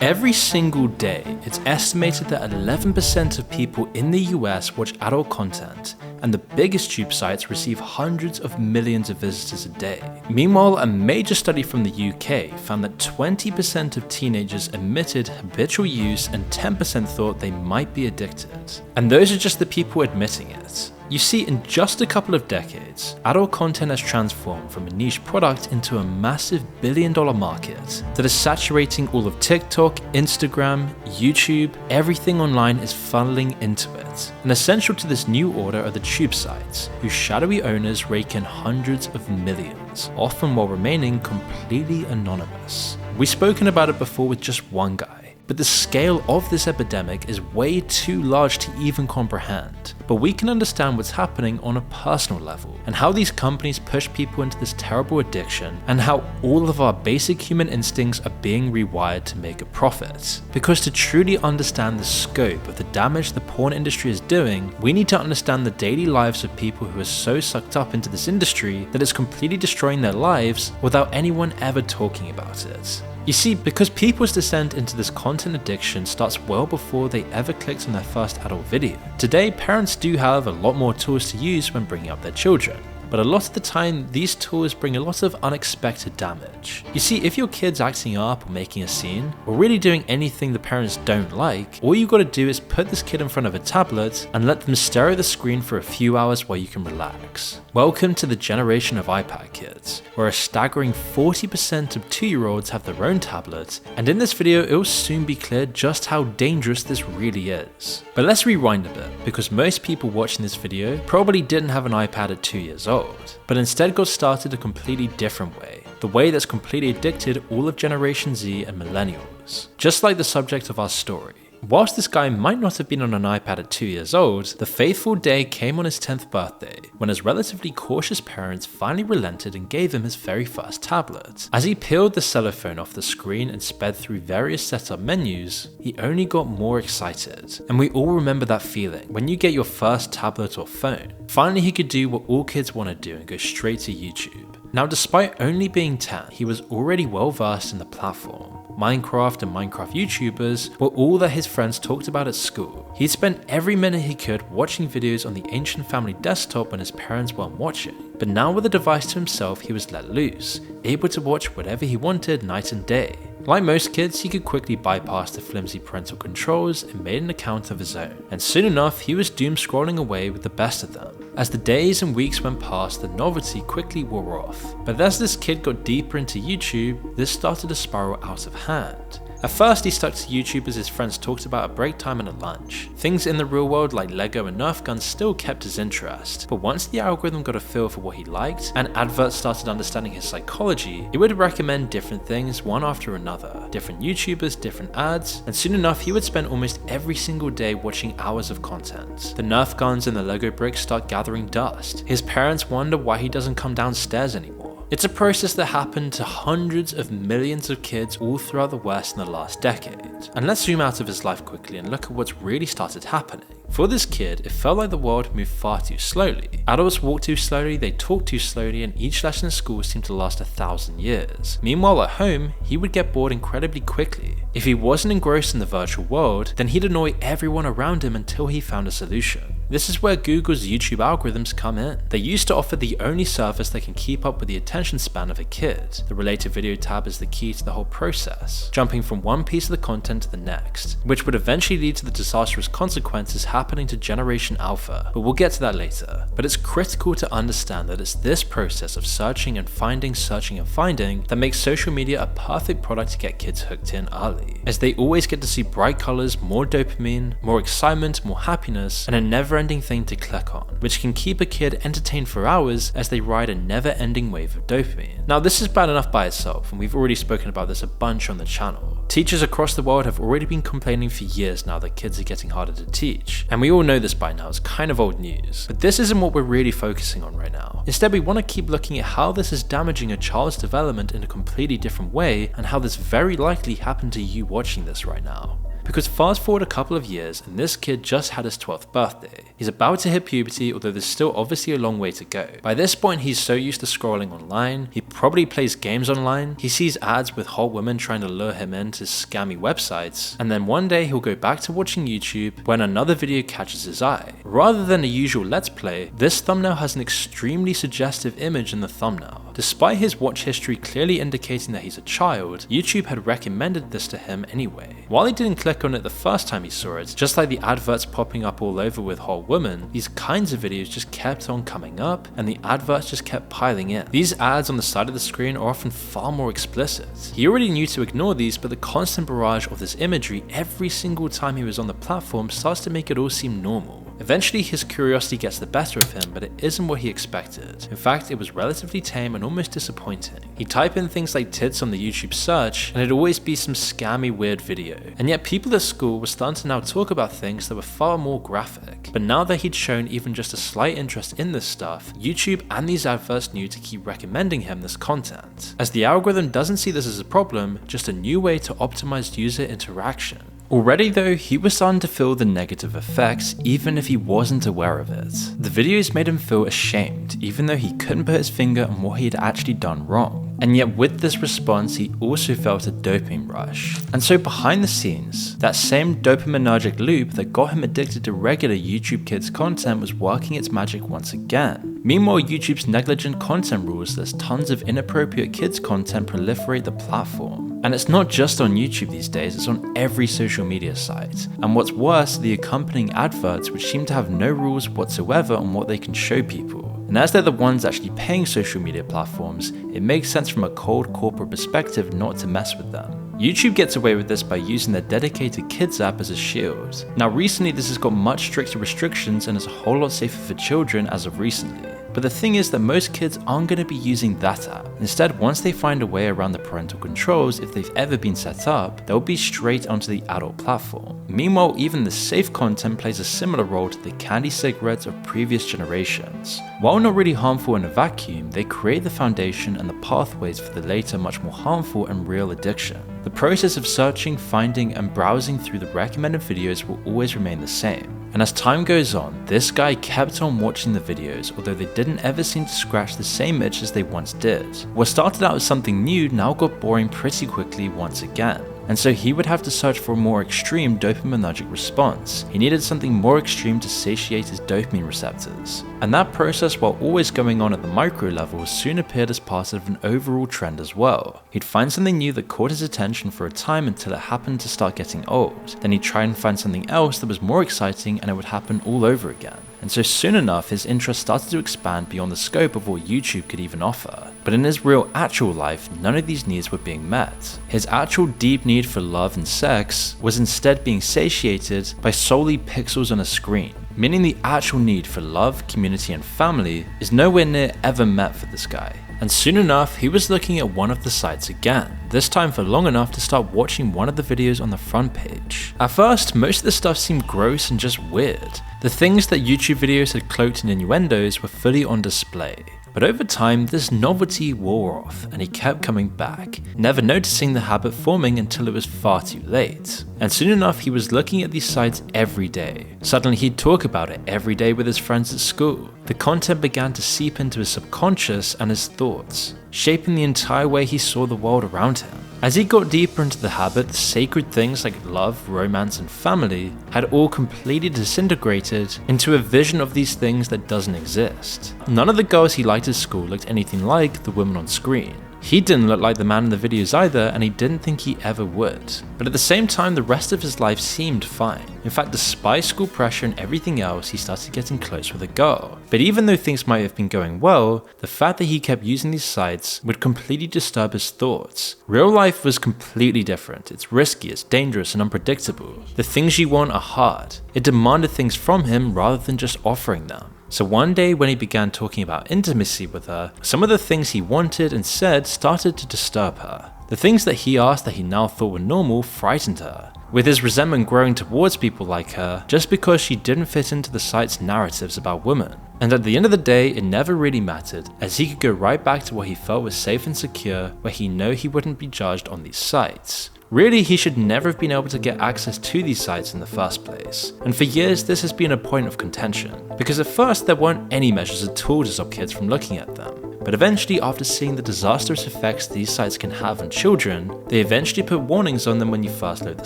Every single day, it's estimated that 11% of people in the US watch adult content, and the biggest tube sites receive hundreds of millions of visitors a day. Meanwhile, a major study from the UK found that 20% of teenagers admitted habitual use and 10% thought they might be addicted. And those are just the people admitting it. You see, in just a couple of decades, adult content has transformed from a niche product into a massive billion-dollar market that is saturating all of TikTok, Instagram, YouTube. Everything online is funneling into it. And essential to this new order are the tube sites, whose shadowy owners rake in hundreds of millions, often while remaining completely anonymous. We've spoken about it before with just one guy. But the scale of this epidemic is way too large to even comprehend. But we can understand what's happening on a personal level, and how these companies push people into this terrible addiction, and how all of our basic human instincts are being rewired to make a profit. Because to truly understand the scope of the damage the porn industry is doing, we need to understand the daily lives of people who are so sucked up into this industry that it's completely destroying their lives without anyone ever talking about it. You see, because people's descent into this content addiction starts well before they ever clicked on their first adult video. Today, parents do have a lot more tools to use when bringing up their children. But a lot of the time, these tools bring a lot of unexpected damage. You see, if your kid's acting up or making a scene, or really doing anything the parents don't like, all you gotta do is put this kid in front of a tablet and let them stare at the screen for a few hours while you can relax. Welcome to the generation of iPad kids, where a staggering 40% of 2-year-olds have their own tablets, and in this video it will soon be clear just how dangerous this really is. But let's rewind a bit, because most people watching this video probably didn't have an iPad at 2 years old, but instead got started a completely different way, the way that's completely addicted all of Generation Z and millennials. Just like the subject of our story. Whilst this guy might not have been on an iPad at 2 years old, the fateful day came on his 10th birthday, when his relatively cautious parents finally relented and gave him his very first tablet. As he peeled the cellophane off the screen and sped through various setup menus, he only got more excited. And we all remember that feeling, when you get your first tablet or phone. Finally he could do what all kids want to do and go straight to YouTube. Now, despite only being 10, he was already well versed in the platform. Minecraft and Minecraft YouTubers were all that his friends talked about at school. He'd spent every minute he could watching videos on the ancient family desktop when his parents weren't watching. But now with a device to himself, he was let loose, able to watch whatever he wanted night and day. Like most kids, he could quickly bypass the flimsy parental controls and made an account of his own. And soon enough, he was doom scrolling away with the best of them. As the days and weeks went past, the novelty quickly wore off. But as this kid got deeper into YouTube, this started to spiral out of hand. At first, he stuck to YouTube as his friends talked about at break time and at lunch. Things in the real world like Lego and Nerf guns still kept his interest, but once the algorithm got a feel for what he liked, and adverts started understanding his psychology, it would recommend different things one after another. Different YouTubers, different ads, and soon enough he would spend almost every single day watching hours of content. The Nerf guns and the Lego bricks start gathering dust. His parents wonder why he doesn't come downstairs anymore. It's a process that happened to hundreds of millions of kids all throughout the West in the last decade. And let's zoom out of his life quickly and look at what's really started happening. For this kid, it felt like the world moved far too slowly. Adults walk too slowly, they talk too slowly, and each lesson in school seemed to last 1,000 years. Meanwhile at home, he would get bored incredibly quickly. If he wasn't engrossed in the virtual world, then he'd annoy everyone around him until he found a solution. This is where Google's YouTube algorithms come in. They used to offer the only service that can keep up with the attention span of a kid. The related video tab is the key to the whole process, jumping from one piece of the content to the next, which would eventually lead to the disastrous consequences happening to Generation Alpha, but we'll get to that later. But it's critical to understand that it's this process of searching and finding that makes social media a perfect product to get kids hooked in early, as they always get to see bright colors, more dopamine, more excitement, more happiness, and a never-ending thing to click on, which can keep a kid entertained for hours as they ride a never-ending wave of dopamine. Now, this is bad enough by itself, and we've already spoken about this a bunch on the channel. Teachers across the world have already been complaining for years now that kids are getting harder to teach, and we all know this by now, it's kind of old news. But this isn't what we're really focusing on right now. Instead, we want to keep looking at how this is damaging a child's development in a completely different way, and how this very likely happened to you watching this right now. Because fast forward a couple of years and this kid just had his 12th birthday. He's about to hit puberty, although there's still obviously a long way to go. By this point he's so used to scrolling online, he probably plays games online, he sees ads with hot women trying to lure him into scammy websites, and then one day he'll go back to watching YouTube when another video catches his eye. Rather than a usual let's play, this thumbnail has an extremely suggestive image in the thumbnail. Despite his watch history clearly indicating that he's a child, YouTube had recommended this to him anyway. While he didn't click on it the first time he saw it, just like the adverts popping up all over with hot women, these kinds of videos just kept on coming up and the adverts just kept piling in. These ads on the side of the screen are often far more explicit. He already knew to ignore these, but the constant barrage of this imagery every single time he was on the platform starts to make it all seem normal. Eventually his curiosity gets the better of him, but it isn't what he expected. In fact, it was relatively tame and almost disappointing. He'd type in things like tits on the YouTube search, and it'd always be some scammy weird video. And yet people at school were starting to now talk about things that were far more graphic. But now that he'd shown even just a slight interest in this stuff, YouTube and these adverts knew to keep recommending him this content, as the algorithm doesn't see this as a problem, just a new way to optimize user interaction. Already though, he was starting to feel the negative effects even if he wasn't aware of it. The videos made him feel ashamed, even though he couldn't put his finger on what he had actually done wrong. And yet with this response, he also felt a dopamine rush. And so behind the scenes, that same dopaminergic loop that got him addicted to regular YouTube Kids content was working its magic once again. Meanwhile, YouTube's negligent content rules lets tons of inappropriate kids content proliferate the platform. And it's not just on YouTube these days, it's on every social media site. And what's worse, the accompanying adverts which seem to have no rules whatsoever on what they can show people. And as they're the ones actually paying social media platforms, it makes sense from a cold corporate perspective not to mess with them. YouTube gets away with this by using their dedicated kids app as a shield. Now recently this has got much stricter restrictions and is a whole lot safer for children as of recently. But the thing is that most kids aren't going to be using that app. Instead, once they find a way around the parental controls, if they've ever been set up, they'll be straight onto the adult platform. Meanwhile, even the safe content plays a similar role to the candy cigarettes of previous generations. While not really harmful in a vacuum, they create the foundation and the pathways for the later much more harmful and real addiction. The process of searching, finding, and browsing through the recommended videos will always remain the same. And as time goes on, this guy kept on watching the videos, although they didn't ever seem to scratch the same itch as they once did. What started out as something new now got boring pretty quickly once again. And so he would have to search for a more extreme dopaminergic response. He needed something more extreme to satiate his dopamine receptors. And that process, while always going on at the micro level, soon appeared as part of an overall trend as well. He'd find something new that caught his attention for a time until it happened to start getting old. Then he'd try and find something else that was more exciting and it would happen all over again. And so soon enough, his interest started to expand beyond the scope of what YouTube could even offer. But in his real actual life, none of these needs were being met. His actual deep need for love and sex was instead being satiated by solely pixels on a screen, meaning the actual need for love, community, and family is nowhere near ever met for this guy. And soon enough, he was looking at one of the sites again, this time for long enough to start watching one of the videos on the front page. At first, most of the stuff seemed gross and just weird. The things that YouTube videos had cloaked in innuendos were fully on display. But over time, this novelty wore off and he kept coming back, never noticing the habit forming until it was far too late. And soon enough, he was looking at these sites every day. Suddenly he'd talk about it every day with his friends at school. The content began to seep into his subconscious and his thoughts, shaping the entire way he saw the world around him. As he got deeper into the habit, the sacred things like love, romance, and family had all completely disintegrated into a vision of these things that doesn't exist. None of the girls he liked at school looked anything like the women on screen. He didn't look like the man in the videos either, and he didn't think he ever would. But at the same time, the rest of his life seemed fine. In fact, despite school pressure and everything else, he started getting close with a girl. But even though things might have been going well, the fact that he kept using these sites would completely disturb his thoughts. Real life was completely different. It's risky, it's dangerous, and unpredictable. The things you want are hard. It demanded things from him rather than just offering them. So one day when he began talking about intimacy with her, some of the things he wanted and said started to disturb her. The things that he asked that he now thought were normal frightened her, with his resentment growing towards people like her just because she didn't fit into the site's narratives about women. And at the end of the day, it never really mattered, as he could go right back to what he felt was safe and secure, where he knew he wouldn't be judged on these sites. Really, he should never have been able to get access to these sites in the first place. And for years, this has been a point of contention, because at first there weren't any measures at all to stop kids from looking at them. But eventually, after seeing the disastrous effects these sites can have on children, they eventually put warnings on them when you first load the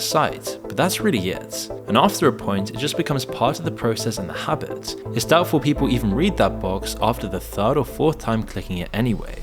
site. But that's really it. And after a point, it just becomes part of the process and the habit. It's doubtful people even read that box after the third or fourth time clicking it anyway.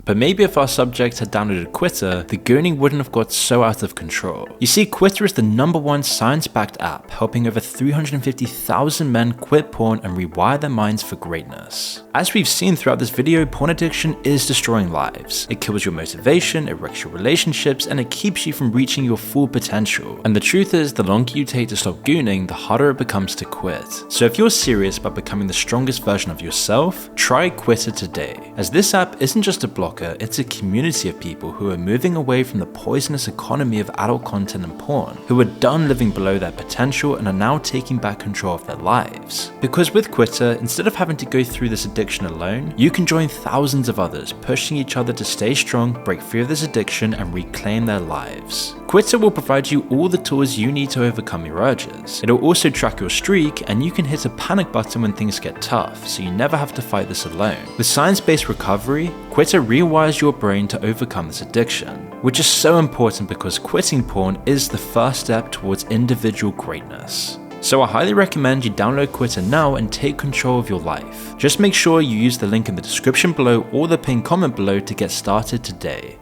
But maybe if our subject had downloaded Quitter, the gooning wouldn't have got so out of control. You see, Quitter is the #1 science-backed app, helping over 350,000 men quit porn and rewire their minds for greatness. As we've seen throughout this video, porn addiction is destroying lives. It kills your motivation, it wrecks your relationships, and it keeps you from reaching your full potential. And the truth is, the longer you take to stop gooning, the harder it becomes to quit. So if you're serious about becoming the strongest version of yourself, try Quitter today. As this app isn't just a blocker, it's a community of people who are moving away from the poisonous economy of adult content and porn, who are done living below their potential and are now taking back control of their lives. Because with Quitter, instead of having to go through this addiction alone, you can join thousands of others, pushing each other to stay strong, break free of this addiction, and reclaim their lives. Quitter will provide you all the tools you need to overcome your urges. It'll also track your streak, and you can hit a panic button when things get tough, so you never have to fight this alone. With science-based recovery, Quitter rewires your brain to overcome this addiction, which is so important because quitting porn is the first step towards individual greatness. So I highly recommend you download Quitter now and take control of your life. Just make sure you use the link in the description below or the pinned comment below to get started today.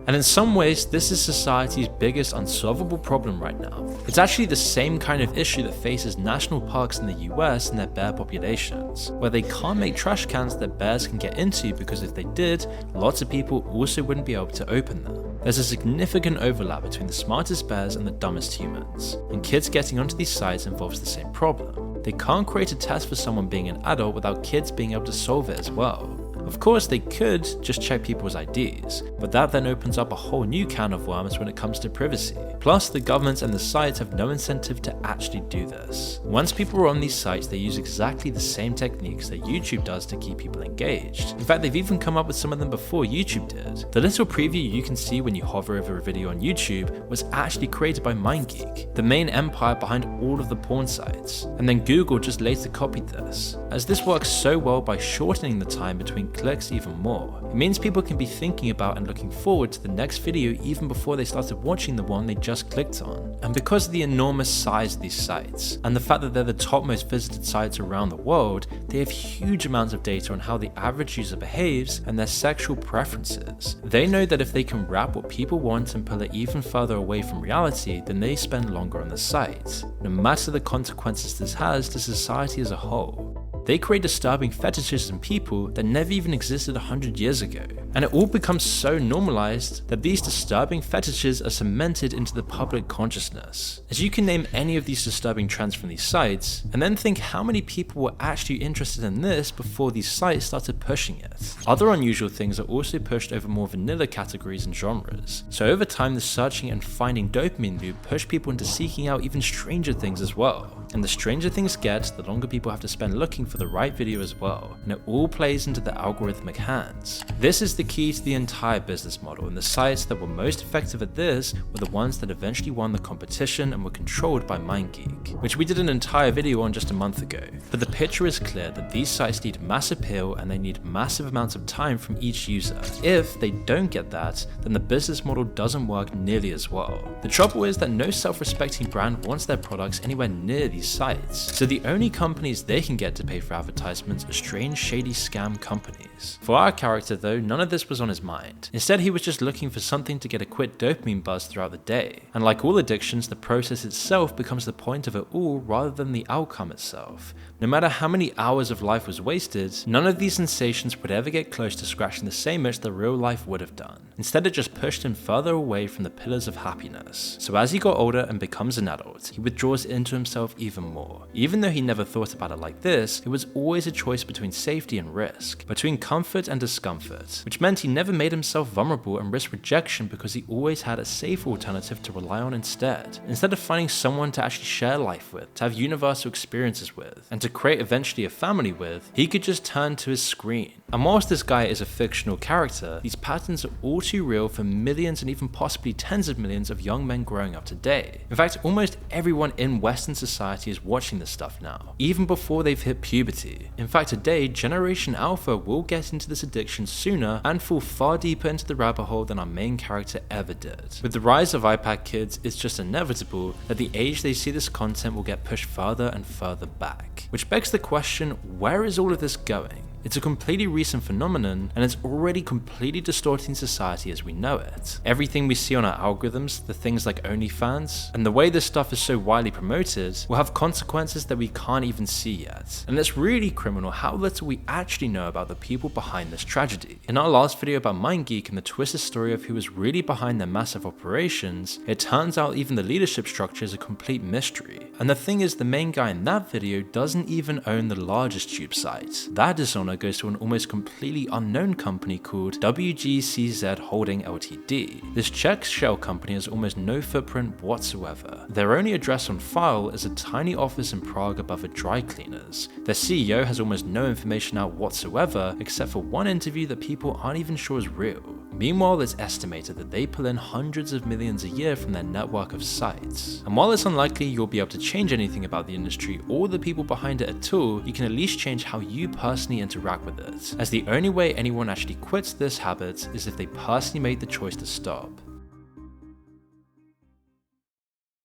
And in some ways, this is society's biggest unsolvable problem right now. It's actually the same kind of issue that faces national parks in the US and their bear populations, where they can't make trash cans that bears can get into because if they did, lots of people also wouldn't be able to open them. There's a significant overlap between the smartest bears and the dumbest humans, and kids getting onto these sites involves the same problem. They can't create a test for someone being an adult without kids being able to solve it as well. Of course, they could just check people's IDs, but that then opens up a whole new can of worms when it comes to privacy. Plus, the governments and the sites have no incentive to actually do this. Once people are on these sites, they use exactly the same techniques that YouTube does to keep people engaged. In fact, they've even come up with some of them before YouTube did. The little preview you can see when you hover over a video on YouTube was actually created by MindGeek, the main empire behind all of the porn sites. And then Google just later copied this, as this works so well by shortening the time between clicks even more. It means people can be thinking about and looking forward to the next video even before they started watching the one they just clicked on. And because of the enormous size of these sites, and the fact that they're the top most visited sites around the world, they have huge amounts of data on how the average user behaves and their sexual preferences. They know that if they can wrap what people want and pull it even further away from reality, then they spend longer on the site, no matter the consequences this has to society as a whole. They create disturbing fetishes in people that never even existed 100 years ago. And it all becomes so normalized that these disturbing fetishes are cemented into the public consciousness. As you can name any of these disturbing trends from these sites, and then think how many people were actually interested in this before these sites started pushing it. Other unusual things are also pushed over more vanilla categories and genres. So over time, the searching and finding dopamine loop pushed people into seeking out even stranger things as well. And the stranger things get, the longer people have to spend looking for the right video as well, and it all plays into the algorithmic hands. This is the key to the entire business model, and the sites that were most effective at this were the ones that eventually won the competition and were controlled by MindGeek, which we did an entire video on just a month ago. But the picture is clear that these sites need mass appeal and they need massive amounts of time from each user. If they don't get that, then the business model doesn't work nearly as well. The trouble is that no self-respecting brand wants their products anywhere near these sites, so the only companies they can get to pay for advertisements are strange, shady scam companies. For our character though, none of this was on his mind. Instead, he was just looking for something to get a quick dopamine buzz throughout the day. And like all addictions, the process itself becomes the point of it all rather than the outcome itself. No matter how many hours of life was wasted, none of these sensations would ever get close to scratching the same itch that real life would have done. Instead, it just pushed him further away from the pillars of happiness. So as he got older and becomes an adult, he withdraws into himself even more. Even though he never thought about it like this, it was always a choice between safety and risk, between comfort and discomfort, which meant he never made himself vulnerable and risked rejection because he always had a safe alternative to rely on instead of finding someone to actually share life with, to have universal experiences with, and to create eventually a family with, he could just turn to his screen. And whilst this guy is a fictional character, these patterns are all too real for millions and even possibly tens of millions of young men growing up today. In fact, almost everyone in Western society is watching this stuff now, even before they've hit puberty. In fact, today, Generation Alpha will get into this addiction sooner and fall far deeper into the rabbit hole than our main character ever did. With the rise of iPad kids, it's just inevitable that the age they see this content will get pushed further and further back. Which begs the question, where is all of this going? It's a completely recent phenomenon, and it's already completely distorting society as we know it. Everything we see on our algorithms, the things like OnlyFans, and the way this stuff is so widely promoted, will have consequences that we can't even see yet. And it's really criminal how little we actually know about the people behind this tragedy. In our last video about MindGeek and the twisted story of who was really behind their massive operations, it turns out even the leadership structure is a complete mystery. And the thing is, the main guy in that video doesn't even own the largest tube site. That dishonor goes to an almost completely unknown company called WGCZ Holding Ltd. This Czech shell company has almost no footprint whatsoever. Their only address on file is a tiny office in Prague above a dry cleaners. Their CEO has almost no information out whatsoever except for one interview that people aren't even sure is real. Meanwhile, it's estimated that they pull in hundreds of millions a year from their network of sites. And while it's unlikely you'll be able to change anything about the industry or the people behind it at all, you can at least change how you personally interact with it, as the only way anyone actually quits this habit is if they personally made the choice to stop.